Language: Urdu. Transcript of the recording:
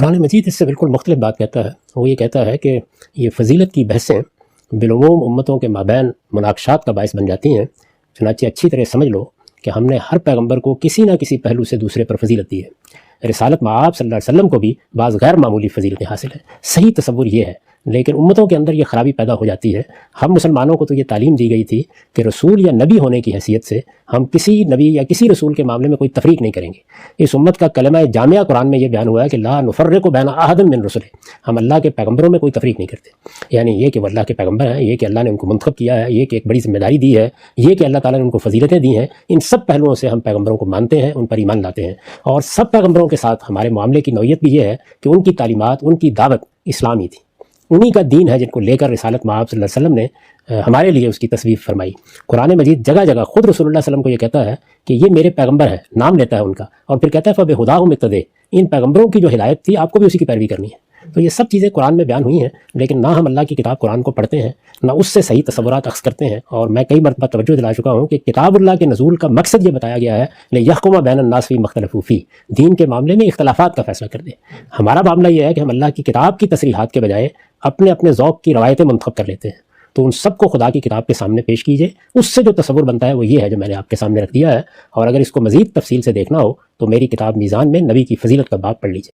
قرآن مجید اس سے بالکل مختلف بات کہتا ہے۔ وہ یہ کہتا ہے کہ یہ فضیلت کی بحثیں بالعموم امتوں کے مابین مناقشات کا باعث بن جاتی ہیں، چنانچہ اچھی طرح سمجھ لو کہ ہم نے ہر پیغمبر کو کسی نہ کسی پہلو سے دوسرے پر فضیلت دی ہے۔ رسالت مآب صلی اللہ علیہ وسلم کو بھی بعض غیر معمولی فضیلتیں حاصل ہیں۔ صحیح تصور یہ ہے، لیکن امتوں کے اندر یہ خرابی پیدا ہو جاتی ہے۔ ہم مسلمانوں کو تو یہ تعلیم دی گئی تھی کہ رسول یا نبی ہونے کی حیثیت سے ہم کسی نبی یا کسی رسول کے معاملے میں کوئی تفریق نہیں کریں گے۔ اس امت کا کلمہ جامعہ قرآن میں یہ بیان ہوا ہے کہ لا نفرق بین احد من رسلہ، ہم اللہ کے پیغمبروں میں کوئی تفریق نہیں کرتے۔ یعنی یہ کہ وہ اللہ کے پیغمبر ہیں، یہ کہ اللہ نے ان کو منتخب کیا ہے، یہ کہ ایک بڑی ذمہ داری دی ہے، یہ کہ اللہ تعالیٰ نے ان کو فضیلتیں دی ہیں، ان سب پہلوؤں سے ہم پیغمبروں کو مانتے ہیں، ان پر ایمان لاتے ہیں۔ اور سب پیغمبروں کے ساتھ ہمارے معاملے کی نوعیت بھی یہ ہے کہ ان کی تعلیمات، ان کی دعوت اسلامی تھی، انہی کا دین ہے جن کو لے کر رسالت مآب صلی اللہ علیہ وسلم نے ہمارے لیے اس کی تصویر فرمائی۔ قرآن مجید جگہ جگہ خود رسول اللہ صلی اللہ علیہ وسلم کو یہ کہتا ہے کہ یہ میرے پیغمبر ہیں، نام لیتا ہے ان کا، اور پھر کہتا ہے فَبِہُدَاهُمْ اقْتَدِیٰ، ان پیغمبروں کی جو ہدایت تھی آپ کو بھی اسی کی پیروی کرنی ہے۔ تو یہ سب چیزیں قرآن میں بیان ہوئی ہیں، لیکن نہ ہم اللہ کی کتاب قرآن کو پڑھتے ہیں، نہ اس سے صحیح تصورات اخذ کرتے ہیں۔ اور میں کئی مرتبہ توجہ دلا چکا ہوں کہ کتاب اللہ کے نزول کا مقصد یہ بتایا گیا ہے لِیَحْکُمَ بَیْنَ النَّاسِ فِیمَا اخْتَلَفُوا فِیہ، دین کے معاملے میں اختلافات کا فیصلہ کر دے۔ ہمارا معاملہ یہ ہے کہ ہم اللہ کی کتاب کی تصریحات کے بجائے اپنے اپنے ذوق کی روایتیں منتخب کر لیتے ہیں۔ تو ان سب کو خدا کی کتاب کے سامنے پیش کیجئے، اس سے جو تصور بنتا ہے وہ یہ ہے جو میں نے آپ کے سامنے رکھ دیا ہے۔ اور اگر اس کو مزید تفصیل سے دیکھنا ہو تو میری کتاب میزان میں نبی کی فضیلت کا باب پڑھ لیجئے۔